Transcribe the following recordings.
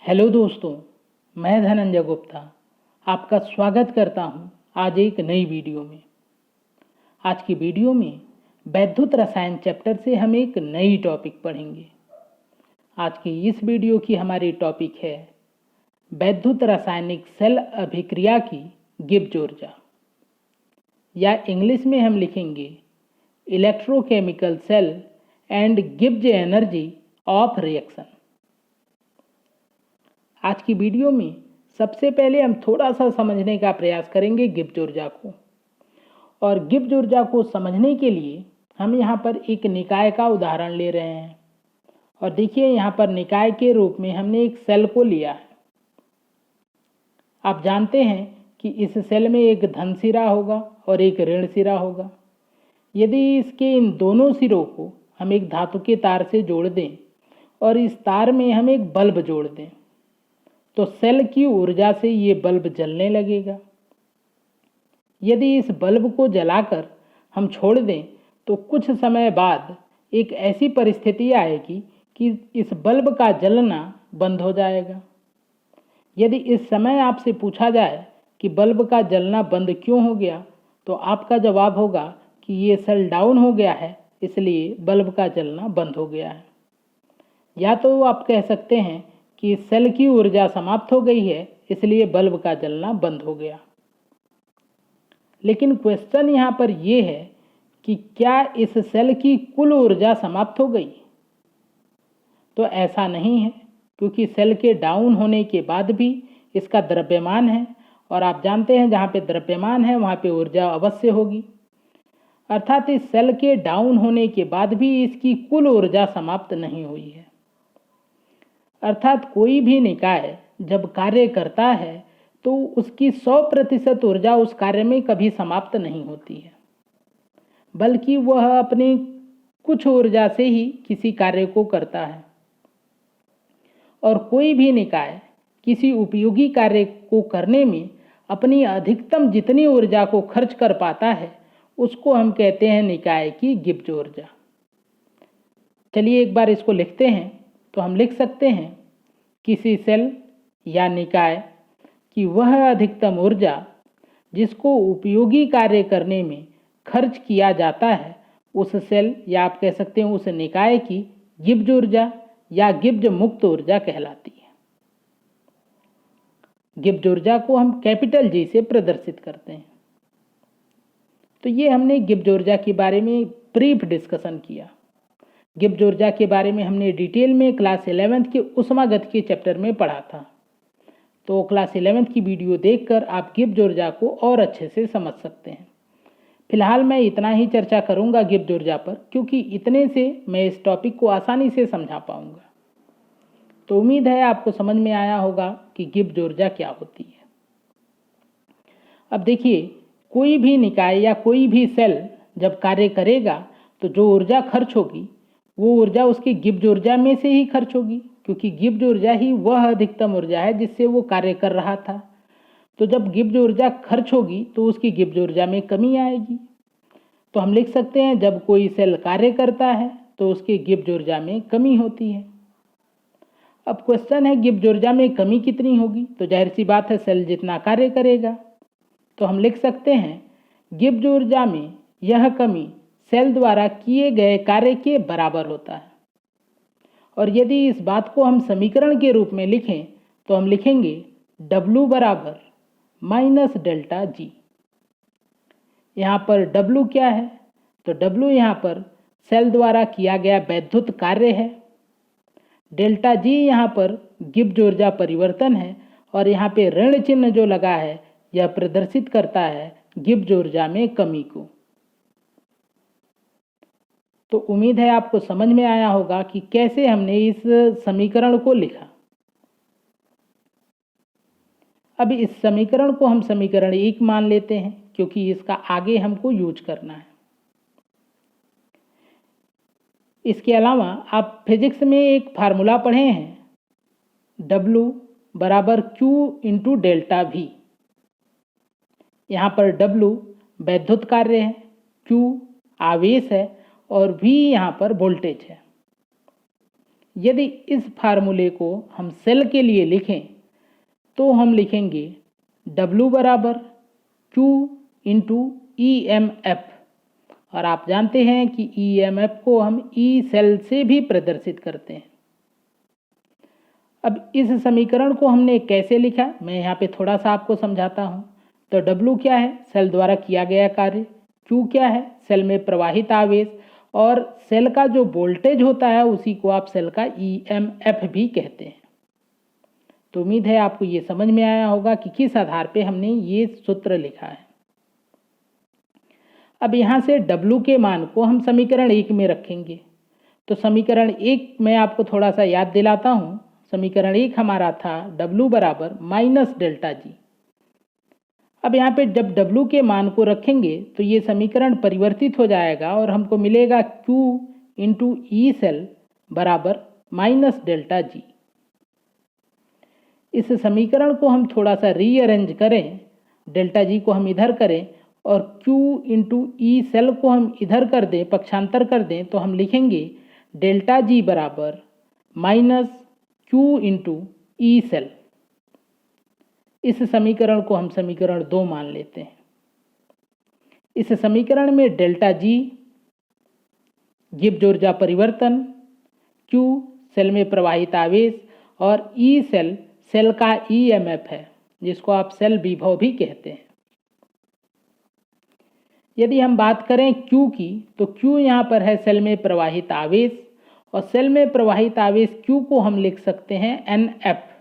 Hello दोस्तों, मैं धनंजय गुप्ता आपका स्वागत करता हूं आज एक नई वीडियो में। आज की वीडियो में वैद्युत रसायन चैप्टर से हम एक नई टॉपिक पढ़ेंगे। आज की इस वीडियो की हमारी टॉपिक है वैद्युत रासायनिक सेल अभिक्रिया की गिब्स ऊर्जा, या इंग्लिश में हम लिखेंगे electrochemical cell and Gibbs energy of reaction. आज की वीडियो में सबसे पहले हम थोड़ा सा समझने का प्रयास करेंगे गिब्स ऊर्जा को। और गिब्स ऊर्जा को समझने के लिए हम यहाँ पर एक निकाय का उदाहरण ले रहे हैं। और देखिए, यहाँ पर निकाय के रूप में हमने एक सेल को लिया है। आप जानते हैं कि इस सेल में एक धन सिरा होगा और एक ऋण सिरा होगा। यदि इसके इन दोनों सिरों को हम एक धातु के तार से जोड़ दें और इस तार में हम एक बल्ब जोड़ दें तो सेल की ऊर्जा से ये बल्ब जलने लगेगा। यदि इस बल्ब को जलाकर हम छोड़ दें तो कुछ समय बाद एक ऐसी परिस्थिति आएगी कि इस बल्ब का जलना बंद हो जाएगा। यदि इस समय आपसे पूछा जाए कि बल्ब का जलना बंद क्यों हो गया, तो आपका जवाब होगा कि ये सेल डाउन हो गया है, इसलिए बल्ब का जलना बंद हो गया है। या तो आप कह सकते हैं कि सेल की ऊर्जा समाप्त हो गई है, इसलिए बल्ब का जलना बंद हो गया। लेकिन क्वेश्चन यहाँ पर यह है कि क्या इस सेल की कुल ऊर्जा समाप्त हो गई? तो ऐसा नहीं है, क्योंकि सेल के डाउन होने के बाद भी इसका द्रव्यमान है, और आप जानते हैं जहाँ पे द्रव्यमान है वहाँ पे ऊर्जा अवश्य होगी। अर्थात इस सेल के डाउन होने के बाद भी इसकी कुल ऊर्जा समाप्त नहीं हुई है। अर्थात कोई भी निकाय जब कार्य करता है तो उसकी 100% ऊर्जा उस कार्य में कभी समाप्त नहीं होती है, बल्कि वह अपनी कुछ ऊर्जा से ही किसी कार्य को करता है। और कोई भी निकाय किसी उपयोगी कार्य को करने में अपनी अधिकतम जितनी ऊर्जा को खर्च कर पाता है उसको हम कहते हैं निकाय की गिब्स ऊर्जा। चलिए एक बार इसको लिखते हैं। तो हम लिख सकते हैं किसी सेल या निकाय की वह अधिकतम ऊर्जा जिसको उपयोगी कार्य करने में खर्च किया जाता है, उस सेल या आप कह सकते हैं उस निकाय की गिब्स ऊर्जा या गिब्स मुक्त ऊर्जा कहलाती है। गिब्स ऊर्जा को हम कैपिटल जी से प्रदर्शित करते हैं। तो ये हमने गिब्स ऊर्जा के बारे में ब्रीफ डिस्कशन किया। गिब्स ऊर्जा के बारे में हमने डिटेल में क्लास 11th के ऊष्मागतिकी के चैप्टर में पढ़ा था। तो क्लास 11th की वीडियो देखकर आप गिब्स ऊर्जा को और अच्छे से समझ सकते हैं। फिलहाल मैं इतना ही चर्चा करूंगा गिब्स ऊर्जा पर, क्योंकि इतने से मैं इस टॉपिक को आसानी से समझा पाऊंगा। तो उम्मीद है आपको समझ में आया होगा कि गिब्स ऊर्जा क्या होती है। अब देखिए, कोई भी निकाय या कोई भी सेल जब कार्य करेगा तो जो ऊर्जा खर्च होगी वो ऊर्जा उसकी गिब्स ऊर्जा में से ही खर्च होगी, क्योंकि गिब्स ऊर्जा ही वह अधिकतम ऊर्जा है जिससे वो कार्य कर रहा था। तो जब गिब्स ऊर्जा खर्च होगी तो उसकी गिब्स ऊर्जा में कमी आएगी। तो हम लिख सकते हैं जब कोई सेल कार्य करता है तो उसकी गिब्स ऊर्जा में कमी होती है। अब क्वेश्चन है गिब्स ऊर्जा में कमी कितनी होगी? तो जाहिर सी बात है सेल जितना कार्य करेगा। तो हम लिख सकते हैं गिब्स ऊर्जा में यह कमी सेल द्वारा किए गए कार्य के बराबर होता है। और यदि इस बात को हम समीकरण के रूप में लिखें तो हम लिखेंगे W बराबर माइनस डेल्टा जी। यहाँ पर W क्या है? तो W यहाँ पर सेल द्वारा किया गया वैद्युत कार्य है। डेल्टा जी यहाँ पर गिब्स ऊर्जा परिवर्तन है, और यहाँ पे ऋण चिन्ह जो लगा है यह प्रदर्शित करता है गिब्स ऊर्जा में कमी को। तो उम्मीद है आपको समझ में आया होगा कि कैसे हमने इस समीकरण को लिखा। अब इस समीकरण को हम समीकरण 1 मान लेते हैं, क्योंकि इसका आगे हमको यूज करना है। इसके अलावा आप फिजिक्स में एक फार्मूला पढ़े हैं, W बराबर Q इंटू डेल्टा V। यहाँ पर W वैद्युत कार्य है, Q आवेश है और V यहाँ पर वोल्टेज है। यदि इस फार्मूले को हम सेल के लिए लिखें तो हम लिखेंगे W बराबर Q इंटू EMF, और आप जानते हैं कि EMF को हम E सेल से भी प्रदर्शित करते हैं। अब इस समीकरण को हमने कैसे लिखा, मैं यहाँ पे थोड़ा सा आपको समझाता हूँ। तो W क्या है, सेल द्वारा किया गया कार्य। Q क्या है, सेल में प्रवाहित आवेश, और सेल का जो वोल्टेज होता है उसी को आप सेल का EMF भी कहते हैं। तो उम्मीद है आपको ये समझ में आया होगा कि किस आधार पे हमने ये सूत्र लिखा है। अब यहाँ से W के मान को हम समीकरण 1 में रखेंगे। तो समीकरण 1 मैं आपको थोड़ा सा याद दिलाता हूँ। समीकरण 1 हमारा था W बराबर माइनस डेल्टा जी। अब यहाँ पे जब W के मान को रखेंगे तो ये समीकरण परिवर्तित हो जाएगा और हमको मिलेगा Q इंटू ई सेल बराबर माइनस डेल्टा जी। इस समीकरण को हम थोड़ा सा रीअरेंज करें, डेल्टा जी को हम इधर करें और Q इंटू ई सेल को हम इधर कर दें, पक्षांतर कर दें, तो हम लिखेंगे डेल्टा जी बराबर minus Q into E cell. इस समीकरण को हम समीकरण 2 मान लेते हैं। इस समीकरण में डेल्टा जी गिब्स ऊर्जा परिवर्तन, Q सेल में प्रवाहित आवेश और ई सेल सेल का EMF है, जिसको आप सेल विभव भी कहते हैं। यदि हम बात करें Q की, तो Q यहाँ पर है सेल में प्रवाहित आवेश, और सेल में प्रवाहित आवेश Q को हम लिख सकते हैं NF।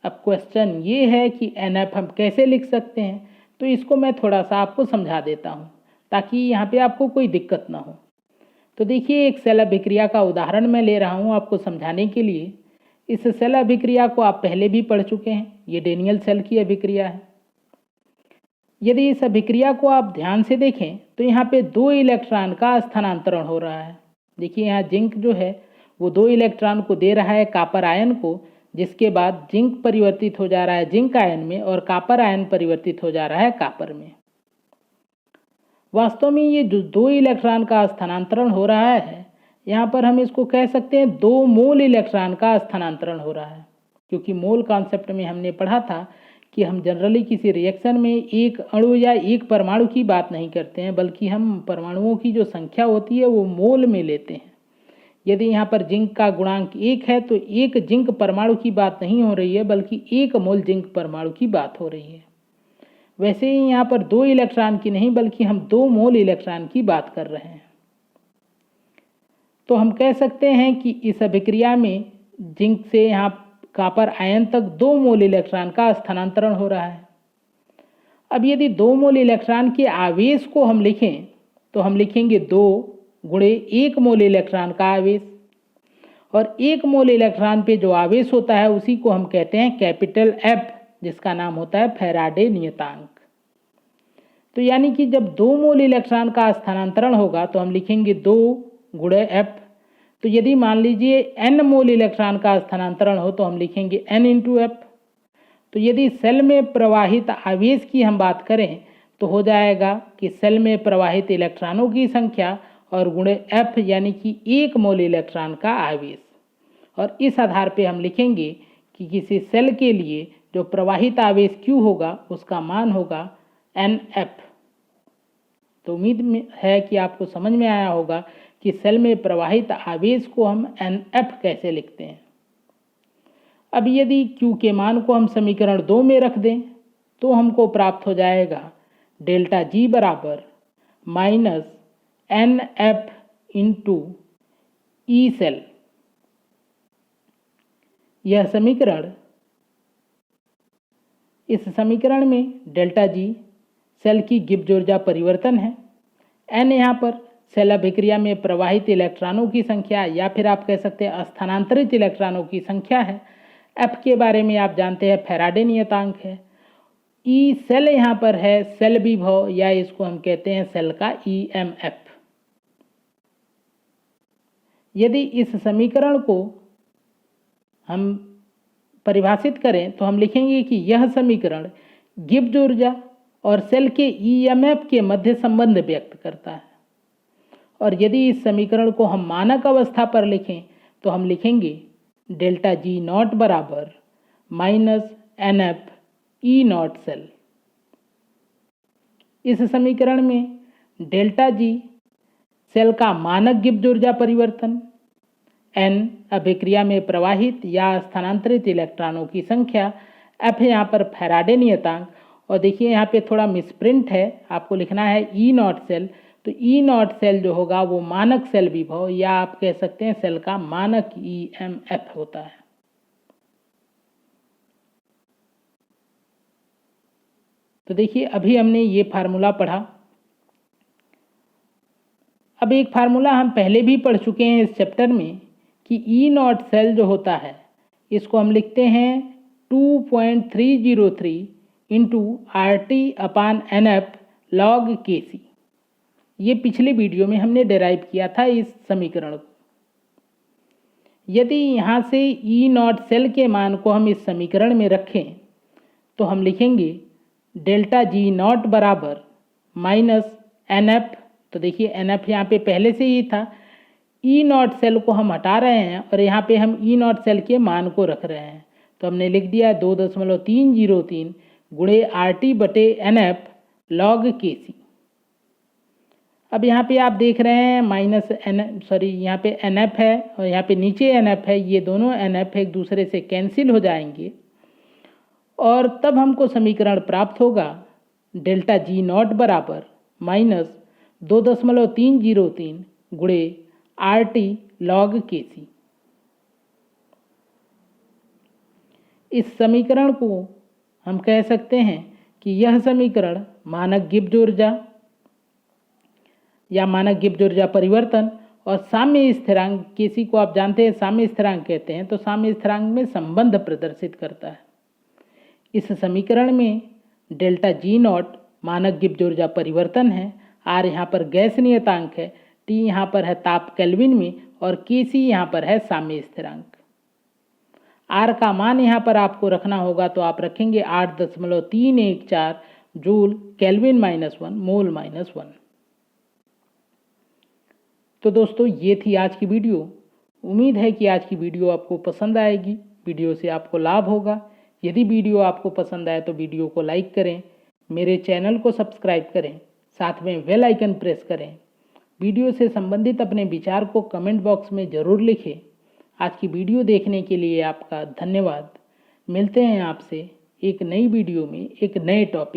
अब क्वेश्चन ये है कि NF हम कैसे लिख सकते हैं, तो इसको मैं थोड़ा सा आपको समझा देता हूँ ताकि यहाँ पे आपको कोई दिक्कत ना हो। तो देखिए, एक सेल अभिक्रिया का उदाहरण मैं ले रहा हूँ आपको समझाने के लिए। इस सेल अभिक्रिया को आप पहले भी पढ़ चुके हैं, ये डेनियल सेल की अभिक्रिया है। यदि इस अभिक्रिया को आप ध्यान से देखें तो यहाँ पे 2 इलेक्ट्रॉन का स्थानांतरण हो रहा है। देखिए, यहाँ जिंक जो है वो 2 इलेक्ट्रॉन को दे रहा है कापर आयन को, जिसके बाद जिंक परिवर्तित हो जा रहा है जिंक आयन में और कापर आयन परिवर्तित हो जा रहा है कापर में। वास्तव में ये जो 2 इलेक्ट्रॉन का स्थानांतरण हो रहा है, यहाँ पर हम इसको कह सकते हैं 2 मोल इलेक्ट्रॉन का स्थानांतरण हो रहा है, क्योंकि मोल कॉन्सेप्ट में हमने पढ़ा था कि हम जनरली किसी रिएक्शन में एक अणु या एक परमाणु की बात नहीं करते हैं, बल्कि हम परमाणुओं की जो संख्या होती है वो मोल में लेते हैं। यदि यहाँ पर जिंक का गुणांक 1 है तो एक जिंक परमाणु की बात नहीं हो रही है, बल्कि 1 मोल जिंक परमाणु की बात हो रही है। वैसे ही यहाँ पर 2 इलेक्ट्रॉन की नहीं, बल्कि हम 2 मोल इलेक्ट्रॉन की बात कर रहे हैं। तो हम कह सकते हैं कि इस अभिक्रिया में जिंक से यहाँ कापर आयन तक 2 मोल इलेक्ट्रॉन का स्थानांतरण हो रहा है। अब यदि 2 मोल इलेक्ट्रॉन के आवेश को हम लिखें तो हम लिखेंगे 2 गुणे 1 मोल इलेक्ट्रॉन का आवेश, और 1 मोल इलेक्ट्रॉन पे जो आवेश होता है उसी को हम कहते हैं कैपिटल F, जिसका नाम होता है फैराडे नियतांक। तो यानी कि जब 2 मोल इलेक्ट्रॉन का स्थानांतरण होगा तो हम लिखेंगे 2 गुणे F। तो यदि मान लीजिए n मोल इलेक्ट्रॉन का स्थानांतरण हो तो हम लिखेंगे n इंटू F। तो यदि सेल में प्रवाहित आवेश की हम बात करें तो हो जाएगा कि सेल में प्रवाहित इलेक्ट्रॉनों की संख्या और गुणे F, यानी कि 1 मोल इलेक्ट्रॉन का आवेश। और इस आधार पे हम लिखेंगे कि किसी सेल के लिए जो प्रवाहित आवेश Q होगा उसका मान होगा NF। तो उम्मीद है कि आपको समझ में आया होगा कि सेल में प्रवाहित आवेश को हम NF कैसे लिखते हैं। अब यदि Q के मान को हम समीकरण 2 में रख दें तो हमको प्राप्त हो जाएगा डेल्टा G बराबर minus NF into E cell. यह समीकरण, इस समीकरण में डेल्टा G सेल की गिब्स ऊर्जा परिवर्तन है, N यहाँ पर सेल अभिक्रिया में प्रवाहित इलेक्ट्रॉनों की संख्या या फिर आप कह सकते हैं स्थानांतरित इलेक्ट्रॉनों की संख्या है, F के बारे में आप जानते हैं फैराडे नियतांक है, ई सेल यहाँ पर है सेल विभव या इसको हम कहते हैं सेल का EMF। यदि इस समीकरण को हम परिभाषित करें तो हम लिखेंगे कि यह समीकरण गिब्स ऊर्जा और सेल के EMF के मध्य संबंध व्यक्त करता है। और यदि इस समीकरण को हम मानक अवस्था पर लिखें तो हम लिखेंगे डेल्टा जी नॉट बराबर minus n F E naught cell. इस समीकरण में डेल्टा जी सेल का मानक गिब्स ऊर्जा परिवर्तन, एन अभिक्रिया में प्रवाहित या स्थानांतरित इलेक्ट्रॉनों की संख्या, एफ यहाँ पर फैराडे नियतांक, और देखिए यहाँ पे थोड़ा मिसप्रिंट है, आपको लिखना है ई नॉट सेल। तो ई नॉट सेल जो होगा वो मानक सेल विभव या आप कह सकते हैं सेल का मानक ईएमएफ होता है। तो देखिए अभी हमने ये फार्मूला पढ़ा। अब एक फार्मूला हम पहले भी पढ़ चुके हैं इस चैप्टर में कि ई नॉट सेल जो होता है इसको हम लिखते हैं 2.303 इंटू RT/NF log Kc। ये पिछले वीडियो में हमने डेराइव किया था इस समीकरण को। यदि यहाँ से ई नॉट सेल के मान को हम इस समीकरण में रखें तो हम लिखेंगे डेल्टा जी नॉट बराबर माइनस एन एफ। तो देखिए एन एफ यहाँ पे पहले से ही था, ई नॉट सेल को हम हटा रहे हैं और यहाँ पे हम ई नॉट सेल के मान को रख रहे हैं। तो हमने लिख दिया 2.303 गुणे RT/NF log Kc। अब यहाँ पे आप देख रहे हैं माइनस यहाँ पे NF है और यहाँ पे नीचे NF है, ये दोनों NF एक दूसरे से कैंसिल हो जाएंगे और तब हमको समीकरण प्राप्त होगा डेल्टा जी नॉट बराबर माइनस 2.303 गुणे RT log Kc। इस समीकरण को हम कह सकते हैं कि यह समीकरण मानक गिब्स ऊर्जा या मानक गिब्स ऊर्जा परिवर्तन और साम्य स्थिरांक, Kc को आप जानते हैं साम्य स्थिरांक कहते हैं, तो साम्य स्थिरांक में संबंध प्रदर्शित करता है। इस समीकरण में डेल्टा जी नॉट मानक गिब्स ऊर्जा परिवर्तन है, आर यहाँ पर गैस नियतांक है, टी यहाँ पर है ताप केल्विन में और Kc यहाँ पर है साम्य स्थिरांक। आर का मान यहाँ पर आपको रखना होगा तो आप रखेंगे 8.314 जूल केल्विन -1 मोल -1। तो दोस्तों ये थी आज की वीडियो। उम्मीद है कि आज की वीडियो आपको पसंद आएगी, वीडियो से आपको लाभ होगा। यदि वीडियो आपको पसंद आए तो वीडियो को लाइक करें, मेरे चैनल को सब्सक्राइब करें, साथ में बेल आइकन प्रेस करें। वीडियो से संबंधित अपने विचार को कमेंट बॉक्स में ज़रूर लिखें। आज की वीडियो देखने के लिए आपका धन्यवाद। मिलते हैं आपसे एक नई वीडियो में एक नए टॉपिक